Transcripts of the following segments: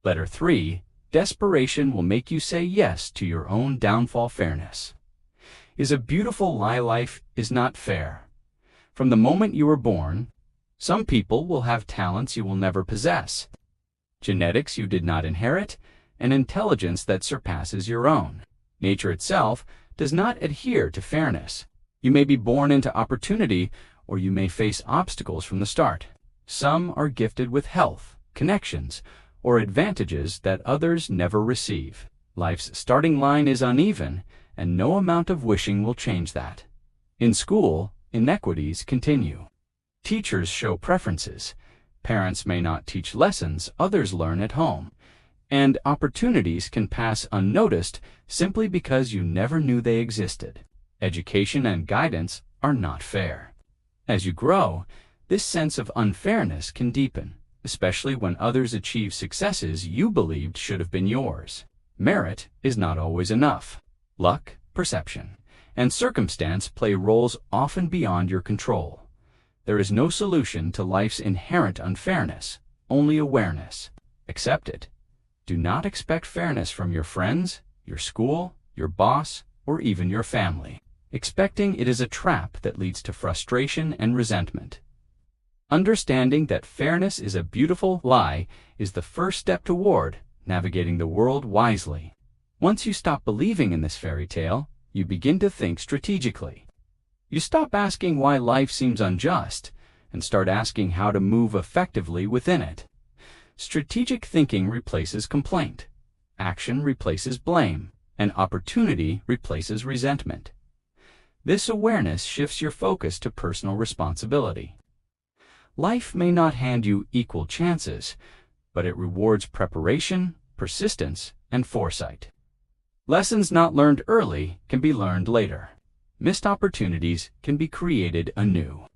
Letter 3. Desperation will make you say yes to your own downfall. Fairness is a beautiful lie. Life is not fair. From the moment you were born, some people will have talents you will never possess, genetics you did not inherit, and intelligence that surpasses your own. Nature itself does not adhere to fairness. You may be born into opportunity, or you may face obstacles from the start. Some are gifted with health, connections, or advantages that others never receive. Life's starting line is uneven, and no amount of wishing will change that. In school, inequities continue. Teachers show preferences. Parents may not teach lessons others learn at home. And opportunities can pass unnoticed simply because you never knew they existed. Education and guidance are not fair. As you grow, this sense of unfairness can deepen, especially when others achieve successes you believed should have been yours. Merit is not always enough. Luck, perception, and circumstance play roles often beyond your control. There is no solution to life's inherent unfairness, only awareness. Accept it. Do not expect fairness from your friends, your school, your boss, or even your family. Expecting it is a trap that leads to frustration and resentment. Understanding that fairness is a beautiful lie is the first step toward navigating the world wisely. Once you stop believing in this fairy tale, you begin to think strategically. You stop asking why life seems unjust and start asking how to move effectively within it. Strategic thinking replaces complaint. Action replaces blame, and opportunity replaces resentment. This awareness shifts your focus to personal responsibility. Life may not hand you equal chances, but it rewards preparation, persistence, and foresight. Lessons not learned early can be learned later. Missed opportunities can be created anew.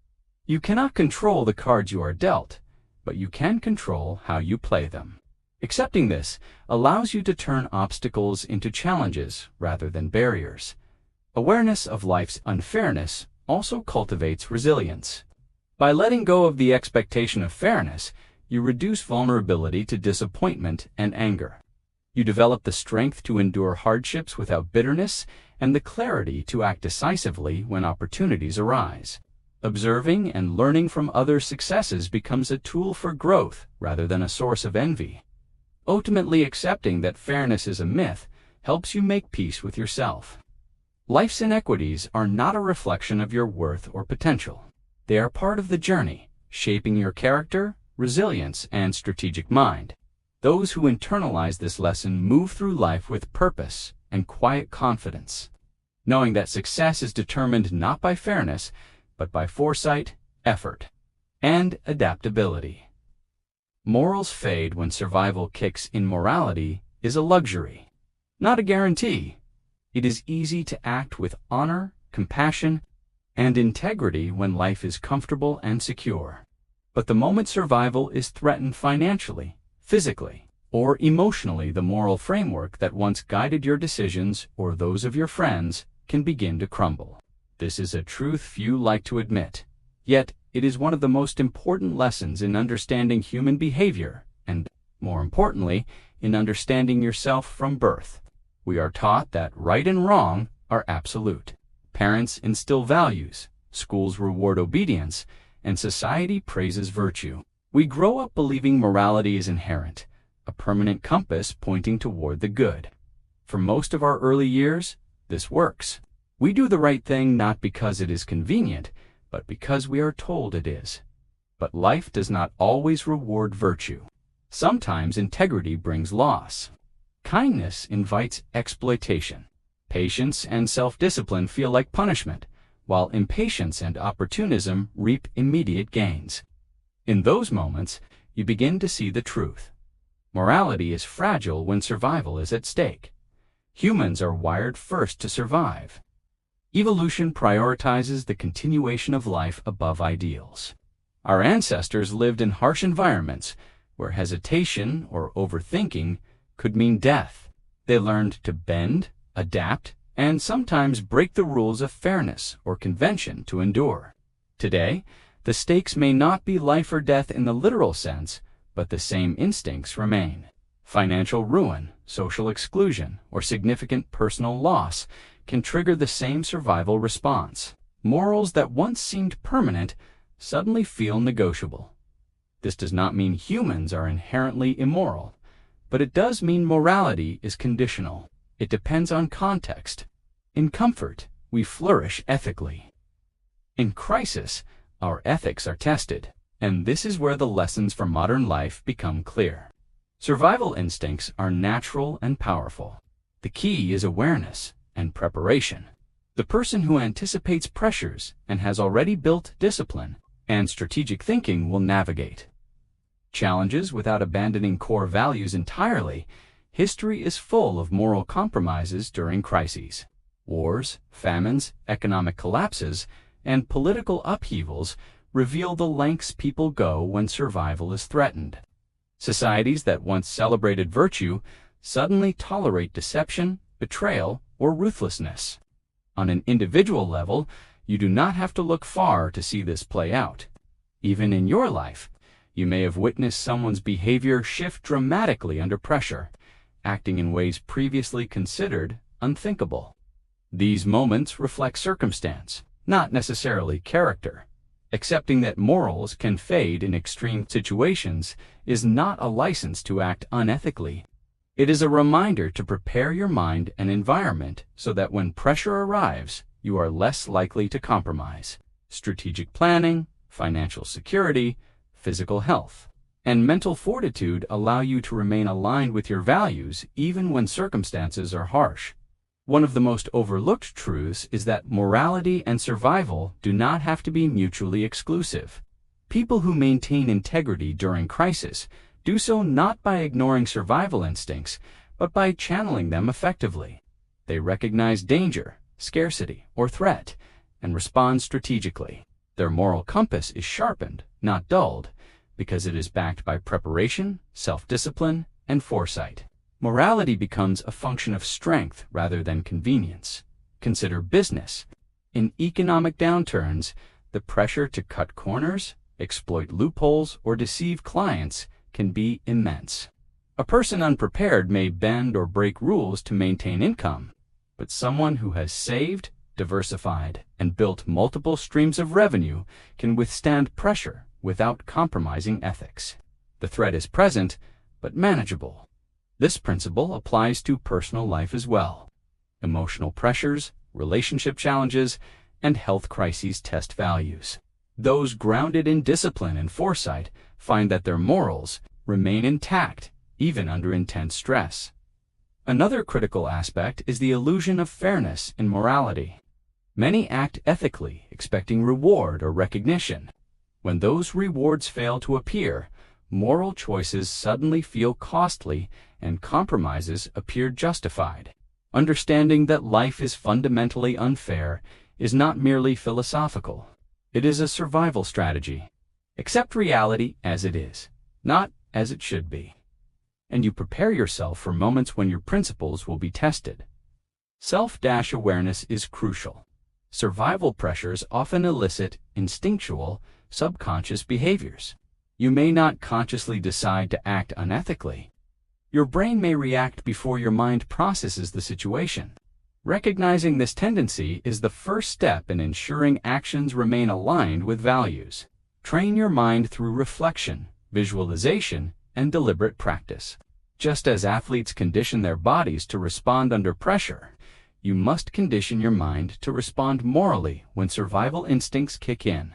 You cannot control the cards you are dealt, but you can control how you play them. Accepting this allows you to turn obstacles into challenges rather than barriers. Awareness of life's unfairness also cultivates resilience. By letting go of the expectation of fairness, you reduce vulnerability to disappointment and anger. You develop the strength to endure hardships without bitterness and the clarity to act decisively when opportunities arise. Observing and learning from others' successes becomes a tool for growth rather than a source of envy. Ultimately, accepting that fairness is a myth helps you make peace with yourself. Life's inequities are not a reflection of your worth or potential. They are part of the journey, shaping your character, resilience, and strategic mind. Those who internalize this lesson move through life with purpose and quiet confidence, knowing that success is determined not by fairness, but by foresight, effort, and adaptability. Morals fade when survival kicks in. Morality is a luxury, not a guarantee. It is easy to act with honor, compassion, and integrity when life is comfortable and secure. But the moment survival is threatened financially, physically, or emotionally, the moral framework that once guided your decisions or those of your friends can begin to crumble. This is a truth few like to admit, yet it is one of the most important lessons in understanding human behavior and, more importantly, in understanding yourself from birth. We are taught that right and wrong are absolute. Parents instill values, schools reward obedience, and society praises virtue. We grow up believing morality is inherent, a permanent compass pointing toward the good. For most of our early years, this works. We do the right thing not because it is convenient, but because we are told it is. But life does not always reward virtue. Sometimes integrity brings loss. Kindness invites exploitation. Patience and self-discipline feel like punishment, while impatience and opportunism reap immediate gains. In those moments, you begin to see the truth. Morality is fragile when survival is at stake. Humans are wired first to survive. Evolution prioritizes the continuation of life above ideals. Our ancestors lived in harsh environments where hesitation or overthinking could mean death. They learned to bend, adapt, and sometimes break the rules of fairness or convention to endure. Today, the stakes may not be life or death in the literal sense, but the same instincts remain. Financial ruin, social exclusion, or significant personal loss can trigger the same survival response. Morals that once seemed permanent suddenly feel negotiable. This does not mean humans are inherently immoral, but it does mean morality is conditional. It depends on context. In comfort, we flourish ethically. In crisis, our ethics are tested, and this is where the lessons from modern life become clear. Survival instincts are natural and powerful. The key is awareness and preparation. The person who anticipates pressures and has already built discipline and strategic thinking will navigate challenges without abandoning core values entirely. History is full of moral compromises during crises. Wars, famines, economic collapses, and political upheavals reveal the lengths people go when survival is threatened. Societies that once celebrated virtue suddenly tolerate deception, betrayal, or ruthlessness. On an individual level, you do not have to look far to see this play out. Even in your life, you may have witnessed someone's behavior shift dramatically under pressure, acting in ways previously considered unthinkable. These moments reflect circumstance, not necessarily character. Accepting that morals can fade in extreme situations is not a license to act unethically. It is a reminder to prepare your mind and environment so that when pressure arrives, you are less likely to compromise. Strategic planning, financial security, physical health, and mental fortitude allow you to remain aligned with your values even when circumstances are harsh. One of the most overlooked truths is that morality and survival do not have to be mutually exclusive. People who maintain integrity during crisis do so not by ignoring survival instincts, but by channeling them effectively. They recognize danger, scarcity, or threat, and respond strategically. Their moral compass is sharpened, not dulled, because it is backed by preparation, self-discipline, and foresight. Morality becomes a function of strength rather than convenience. Consider business. In economic downturns, the pressure to cut corners, exploit loopholes, or deceive clients can be immense. A person unprepared may bend or break rules to maintain income, but someone who has saved, diversified, and built multiple streams of revenue can withstand pressure without compromising ethics. The threat is present, but manageable. This principle applies to personal life as well. Emotional pressures, relationship challenges, and health crises test values. Those grounded in discipline and foresight find that their morals remain intact even under intense stress. Another critical aspect is the illusion of fairness in morality. Many act ethically, expecting reward or recognition. When those rewards fail to appear, moral choices suddenly feel costly and compromises appear justified. Understanding that life is fundamentally unfair is not merely philosophical. It is a survival strategy. Accept reality as it is, not as it should be. And you prepare yourself for moments when your principles will be tested. Self-awareness is crucial. Survival pressures often elicit instinctual, subconscious behaviors. You may not consciously decide to act unethically. Your brain may react before your mind processes the situation. Recognizing this tendency is the first step in ensuring actions remain aligned with values. Train your mind through reflection, visualization, and deliberate practice. Just as athletes condition their bodies to respond under pressure, you must condition your mind to respond morally when survival instincts kick in.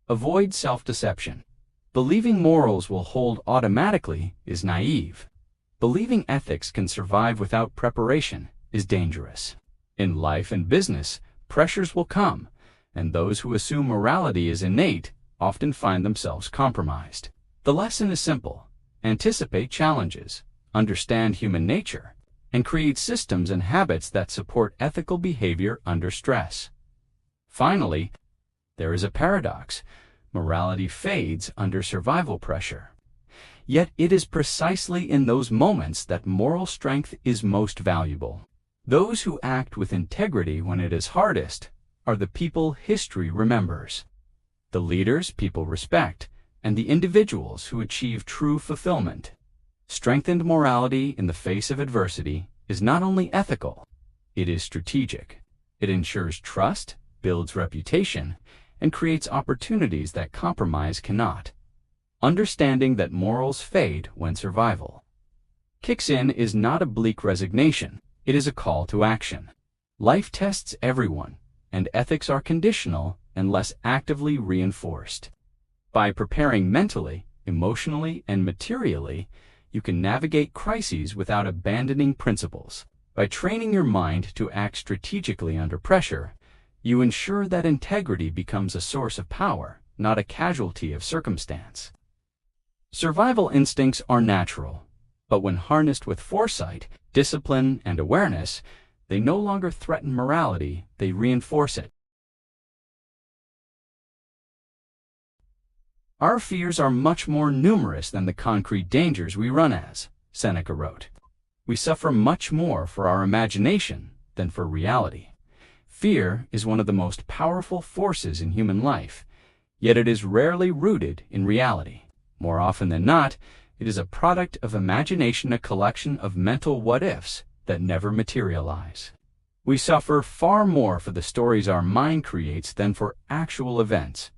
Avoid self-deception. Believing morals will hold automatically is naive. Believing ethics can survive without preparation is dangerous. In life and business, pressures will come, and those who assume morality is innate often find themselves compromised. The lesson is simple. Anticipate challenges, understand human nature, and create systems and habits that support ethical behavior under stress. Finally, there is a paradox. Morality fades under survival pressure. Yet it is precisely in those moments that moral strength is most valuable. Those who act with integrity when it is hardest are the people history remembers, the leaders people respect, and the individuals who achieve true fulfillment. Strengthened morality in the face of adversity is not only ethical, it is strategic. It ensures trust, builds reputation, and creates opportunities that compromise cannot. Understanding that morals fade when survival kicks in is not a bleak resignation, it is a call to action. Life tests everyone, and ethics are conditional unless actively reinforced. By preparing mentally, emotionally, and materially, you can navigate crises without abandoning principles. By training your mind to act strategically under pressure, you ensure that integrity becomes a source of power, not a casualty of circumstance. Survival instincts are natural, but when harnessed with foresight, discipline, and awareness, they no longer threaten morality, they reinforce it. Our fears are much more numerous than the concrete dangers we run as, Seneca wrote. We suffer much more for our imagination than for reality. Fear is one of the most powerful forces in human life, yet it is rarely rooted in reality. More often than not, it is a product of imagination, a collection of mental what-ifs that never materialize. We suffer far more for the stories our mind creates than for actual events.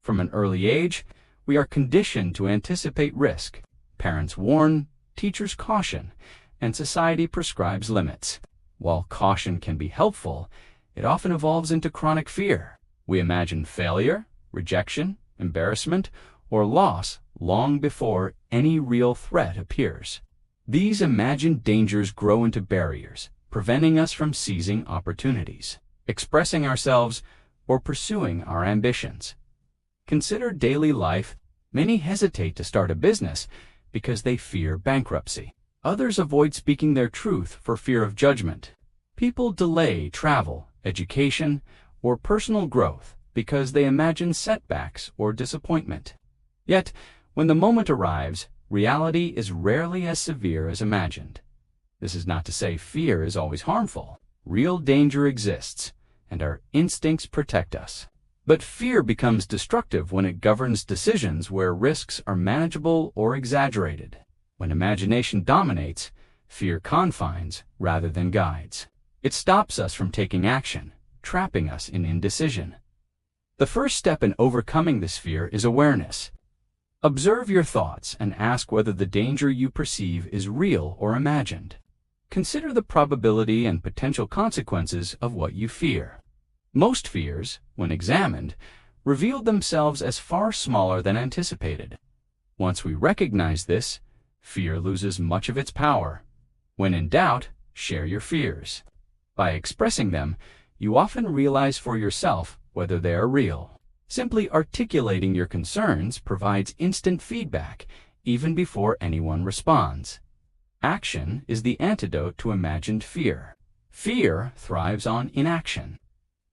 From an early age, we are conditioned to anticipate risk. Parents warn, teachers caution, and society prescribes limits. While caution can be helpful, it often evolves into chronic fear. We imagine failure, rejection, embarrassment, or loss long before any real threat appears. These imagined dangers grow into barriers, preventing us from seizing opportunities, expressing ourselves, or pursuing our ambitions. Consider daily life. Many hesitate to start a business because they fear bankruptcy. Others avoid speaking their truth for fear of judgment. People delay travel, education, or personal growth because they imagine setbacks or disappointment. Yet, when the moment arrives, reality is rarely as severe as imagined. This is not to say fear is always harmful. Real danger exists, and our instincts protect us. But fear becomes destructive when it governs decisions where risks are manageable or exaggerated. When imagination dominates, fear confines rather than guides. It stops us from taking action, trapping us in indecision. The first step in overcoming this fear is awareness. Observe your thoughts and ask whether the danger you perceive is real or imagined. Consider the probability and potential consequences of what you fear. Most fears, when examined, revealed themselves as far smaller than anticipated. Once we recognize this, fear loses much of its power. When in doubt, share your fears. By expressing them, you often realize for yourself whether they are real. Simply articulating your concerns provides instant feedback, even before anyone responds. Action is the antidote to imagined fear. Fear thrives on inaction.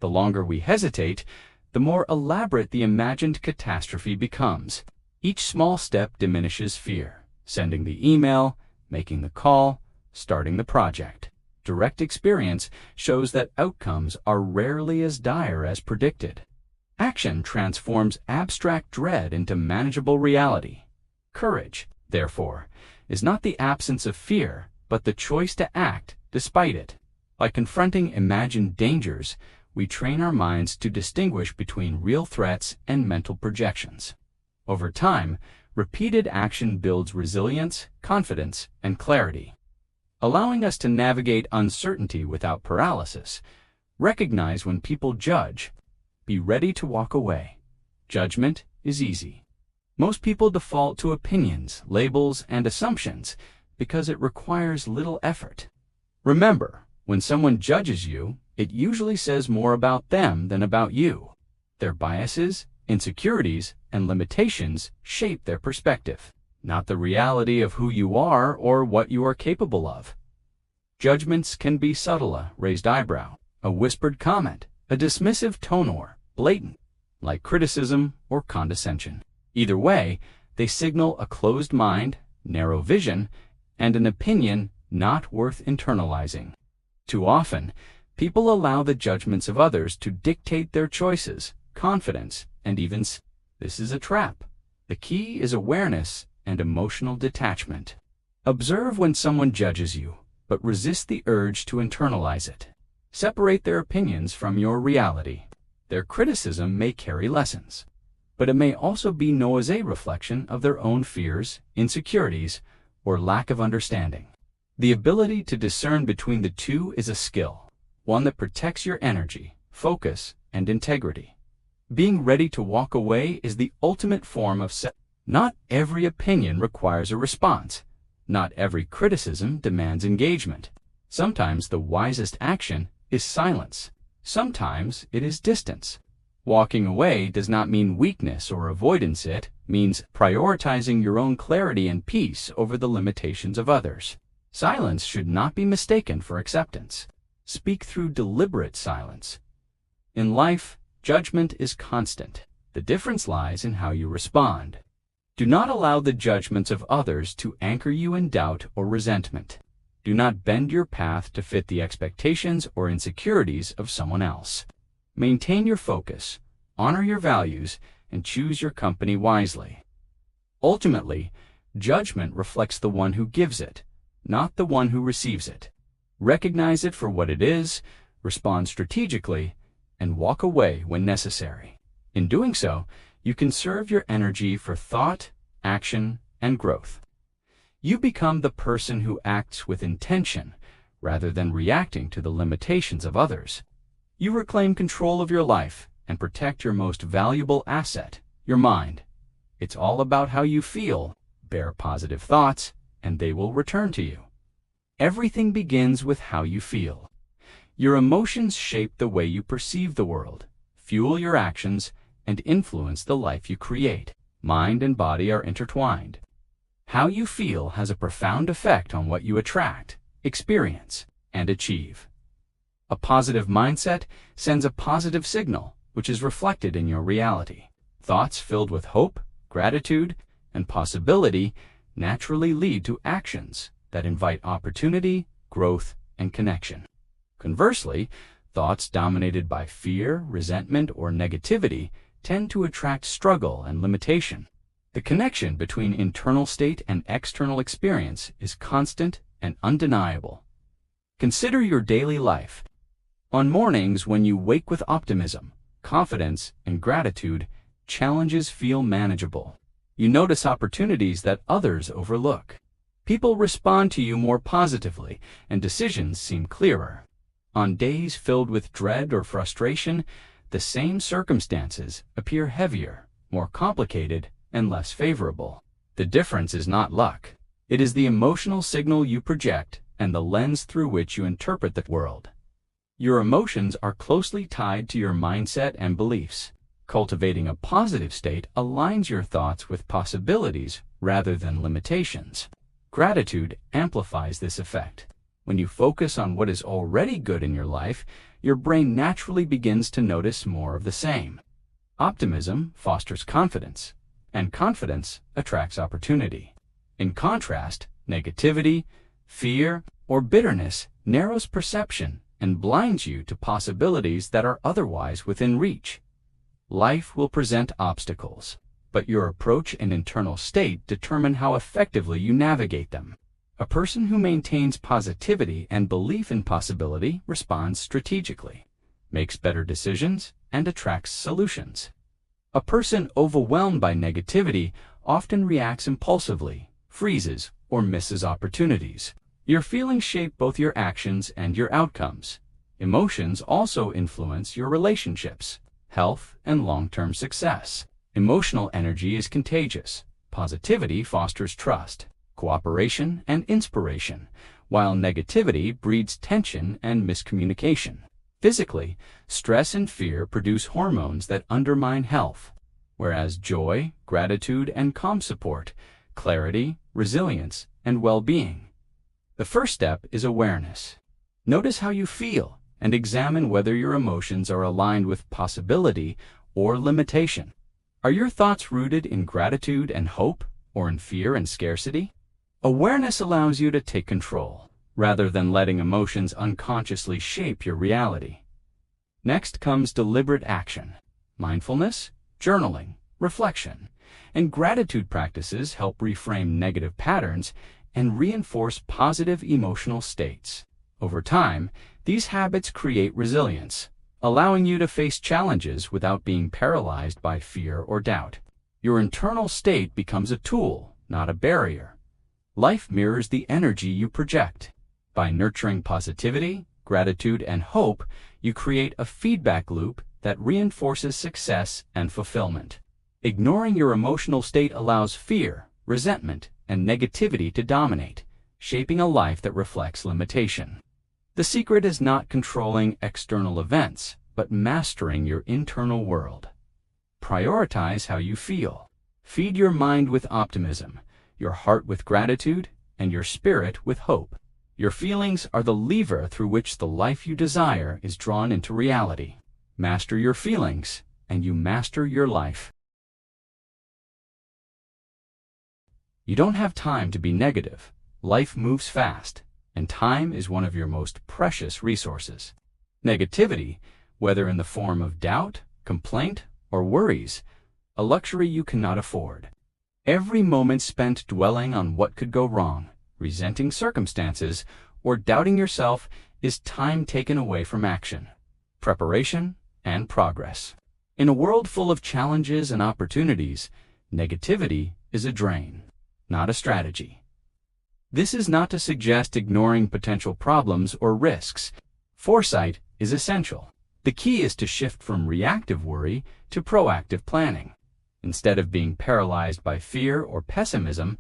The longer we hesitate, the more elaborate the imagined catastrophe becomes. Each small step diminishes fear. Sending the email, making the call, starting the project. Direct experience shows that outcomes are rarely as dire as predicted. Action transforms abstract dread into manageable reality. Courage, therefore, is not the absence of fear, but the choice to act despite it. By confronting imagined dangers, we train our minds to distinguish between real threats and mental projections. Over time, repeated action builds resilience, confidence, and clarity, allowing us to navigate uncertainty without paralysis. Recognize when people judge. Be ready to walk away. Judgment is easy. Most people default to opinions, labels, and assumptions because it requires little effort. Remember, when someone judges you, it usually says more about them than about you. Their biases, insecurities, and limitations shape their perspective, not the reality of who you are or what you are capable of. Judgments can be subtle: a raised eyebrow, a whispered comment, a dismissive tone, or blatant, like criticism or condescension. Either way, they signal a closed mind, narrow vision, and an opinion not worth internalizing. Too often, people allow the judgments of others to dictate their choices, confidence, and even this is a trap. The key is awareness and emotional detachment. Observe when someone judges you, but resist the urge to internalize it. Separate their opinions from your reality. Their criticism may carry lessons, but it may also be a reflection of their own fears, insecurities, or lack of understanding. The ability to discern between the two is a skill, one that protects your energy, focus, and integrity. Being ready to walk away is the ultimate form of Not every opinion requires a response. Not every criticism demands engagement. Sometimes the wisest action is silence. Sometimes it is distance. Walking away does not mean weakness or avoidance. It means prioritizing your own clarity and peace over the limitations of others. Silence should not be mistaken for acceptance. Speak through deliberate silence. In life, judgment is constant. The difference lies in how you respond. Do not allow the judgments of others to anchor you in doubt or resentment. Do not bend your path to fit the expectations or insecurities of someone else. Maintain your focus, honor your values, and choose your company wisely. Ultimately, judgment reflects the one who gives it, not the one who receives it. Recognize it for what it is, respond strategically, and walk away when necessary. In doing so, you conserve your energy for thought, action, and growth. You become the person who acts with intention rather than reacting to the limitations of others. You reclaim control of your life and protect your most valuable asset, your mind. It's all about how you feel. Bear positive thoughts, and they will return to you. Everything begins with how you feel. Your emotions shape the way you perceive the world, fuel your actions, and influence the life you create. Mind and body are intertwined. How you feel has a profound effect on what you attract, experience, and achieve. A positive mindset sends a positive signal, which is reflected in your reality. Thoughts filled with hope, gratitude, and possibility naturally lead to actions that invite opportunity, growth, and connection. Conversely, thoughts dominated by fear, resentment, or negativity tend to attract struggle and limitation. The connection between internal state and external experience is constant and undeniable. Consider your daily life. On mornings when you wake with optimism, confidence, and gratitude, challenges feel manageable. You notice opportunities that others overlook. People respond to you more positively, and decisions seem clearer. On days filled with dread or frustration, the same circumstances appear heavier, more complicated, and less favorable. The difference is not luck. It is the emotional signal you project and the lens through which you interpret the world. Your emotions are closely tied to your mindset and beliefs. Cultivating a positive state aligns your thoughts with possibilities rather than limitations. Gratitude amplifies this effect. When you focus on what is already good in your life, your brain naturally begins to notice more of the same. Optimism fosters confidence, and confidence attracts opportunity. In contrast, negativity, fear, or bitterness narrows perception and blinds you to possibilities that are otherwise within reach. Life will present obstacles, but your approach and internal state determine how effectively you navigate them. A person who maintains positivity and belief in possibility responds strategically, makes better decisions, and attracts solutions. A person overwhelmed by negativity often reacts impulsively, freezes, or misses opportunities. Your feelings shape both your actions and your outcomes. Emotions also influence your relationships, health, and long-term success. Emotional energy is contagious. Positivity fosters trust, cooperation, and inspiration, while negativity breeds tension and miscommunication. Physically, stress and fear produce hormones that undermine health, whereas joy, gratitude, and calm support clarity, resilience, and well-being. The first step is awareness. Notice how you feel and examine whether your emotions are aligned with possibility or limitation. Are your thoughts rooted in gratitude and hope, or in fear and scarcity? Awareness allows you to take control, rather than letting emotions unconsciously shape your reality. Next comes deliberate action. Mindfulness, journaling, reflection, and gratitude practices help reframe negative patterns and reinforce positive emotional states. Over time, these habits create resilience, allowing you to face challenges without being paralyzed by fear or doubt. Your internal state becomes a tool, not a barrier. Life mirrors the energy you project. By nurturing positivity, gratitude, and hope, you create a feedback loop that reinforces success and fulfillment. Ignoring your emotional state allows fear, resentment, and negativity to dominate, shaping a life that reflects limitation. The secret is not controlling external events, but mastering your internal world. Prioritize how you feel. Feed your mind with optimism, your heart with gratitude, and your spirit with hope. Your feelings are the lever through which the life you desire is drawn into reality. Master your feelings, and you master your life. You don't have time to be negative. Life moves fast, and time is one of your most precious resources. Negativity, whether in the form of doubt, complaint, or worries, a luxury you cannot afford. Every moment spent dwelling on what could go wrong, resenting circumstances, or doubting yourself is time taken away from action, preparation, and progress. In a world full of challenges and opportunities, negativity is a drain, not a strategy. This is not to suggest ignoring potential problems or risks. Foresight is essential. The key is to shift from reactive worry to proactive planning. Instead of being paralyzed by fear or pessimism,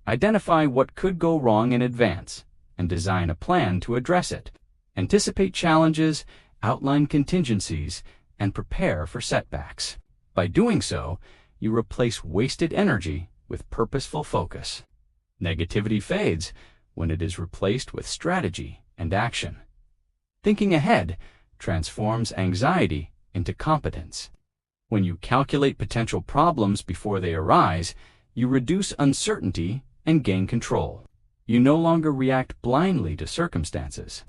identify what could go wrong in advance and design a plan to address it. Anticipate challenges, outline contingencies, and prepare for setbacks. By doing so, you replace wasted energy with purposeful focus. Negativity fades when it is replaced with strategy and action. Thinking ahead transforms anxiety into competence. When you calculate potential problems before they arise, you reduce uncertainty and gain control. You no longer react blindly to circumstances.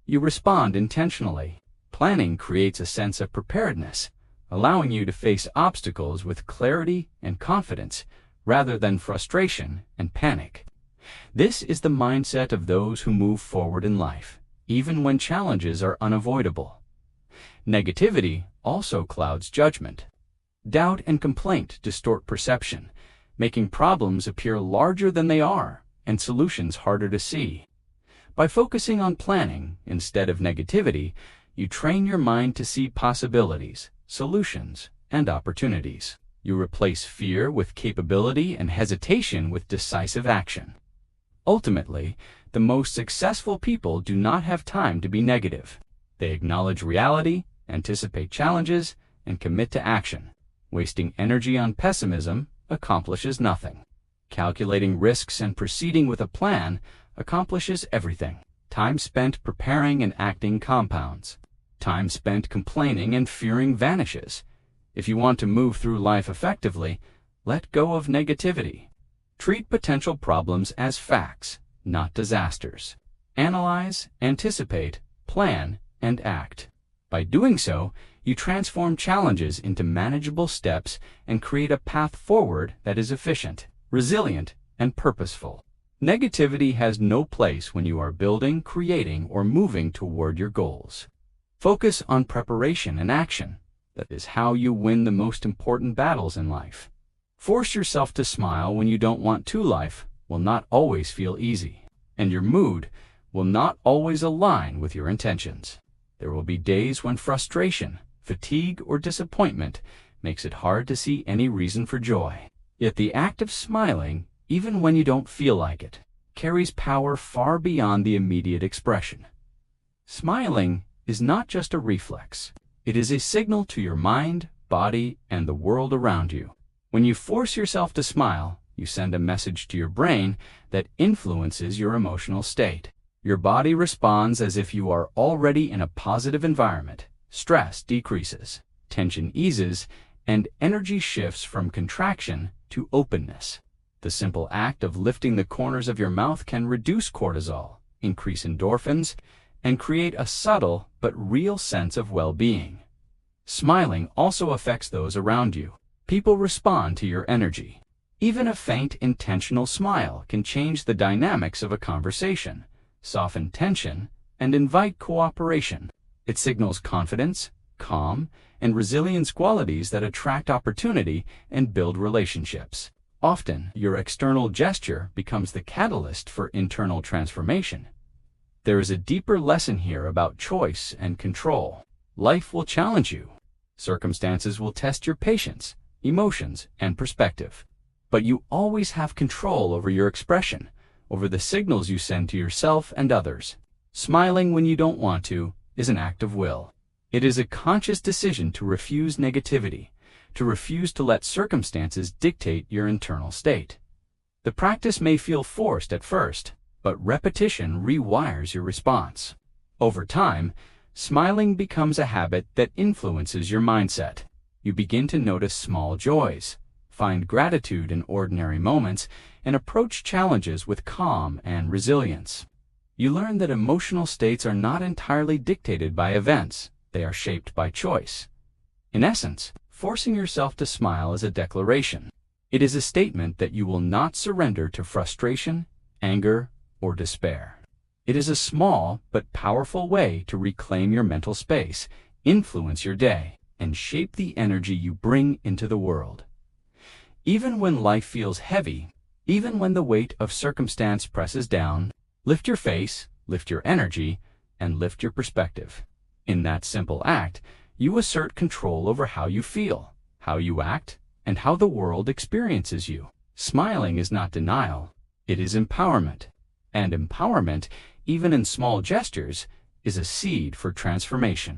You respond intentionally. Planning creates a sense of preparedness, allowing you to face obstacles with clarity and confidence rather than frustration and panic. This is the mindset of those who move forward in life, even when challenges are unavoidable. Negativity also clouds judgment. Doubt and complaint distort perception, making problems appear larger than they are and solutions harder to see. By focusing on planning instead of negativity, you train your mind to see possibilities, solutions, and opportunities. You replace fear with capability and hesitation with decisive action. Ultimately, the most successful people do not have time to be negative. They acknowledge reality, anticipate challenges, and commit to action. Wasting energy on pessimism accomplishes nothing. Calculating risks and proceeding with a plan accomplishes everything. Time spent preparing and acting compounds. Time spent complaining and fearing vanishes. If you want to move through life effectively, let go of negativity. Treat potential problems as facts, not disasters. Analyze, anticipate, plan, and act. By doing so, you transform challenges into manageable steps and create a path forward that is efficient, resilient, and purposeful. Negativity has no place when you are building, creating, or moving toward your goals. Focus on preparation and action. That is how you win the most important battles in life. Force yourself to smile when you don't want to. Life will not always feel easy, and your mood will not always align with your intentions. There will be days when frustration, fatigue, or disappointment makes it hard to see any reason for joy. Yet the act of smiling, even when you don't feel like it, carries power far beyond the immediate expression. Smiling is not just a reflex. It is a signal to your mind, body, and the world around you. When you force yourself to smile, you send a message to your brain that influences your emotional state. Your body responds as if you are already in a positive environment. Stress decreases, tension eases, and energy shifts from contraction to openness. The simple act of lifting the corners of your mouth can reduce cortisol, increase endorphins, and create a subtle but real sense of well-being. Smiling also affects those around you. People respond to your energy. Even a faint, intentional smile can change the dynamics of a conversation, soften tension, and invite cooperation. It signals confidence, calm, and resilience, qualities that attract opportunity and build relationships. Often, your external gesture becomes the catalyst for internal transformation. There is a deeper lesson here about choice and control. Life will challenge you. Circumstances will test your patience, emotions, and perspective. But you always have control over your expression, over the signals you send to yourself and others. Smiling when you don't want to is an act of will. It is a conscious decision to refuse negativity, to refuse to let circumstances dictate your internal state. The practice may feel forced at first, but repetition rewires your response. Over time, smiling becomes a habit that influences your mindset. You begin to notice small joys, find gratitude in ordinary moments, and approach challenges with calm and resilience. You learn that emotional states are not entirely dictated by events. They are shaped by choice. In essence, forcing yourself to smile is a declaration. It is a statement that you will not surrender to frustration, anger, or despair. It is a small but powerful way to reclaim your mental space, influence your day, and shape the energy you bring into the world. Even when life feels heavy, even when the weight of circumstance presses down, lift your face, lift your energy, and lift your perspective. In that simple act, you assert control over how you feel, how you act, and how the world experiences you. Smiling is not denial, it is empowerment. And empowerment, even in small gestures, is a seed for transformation.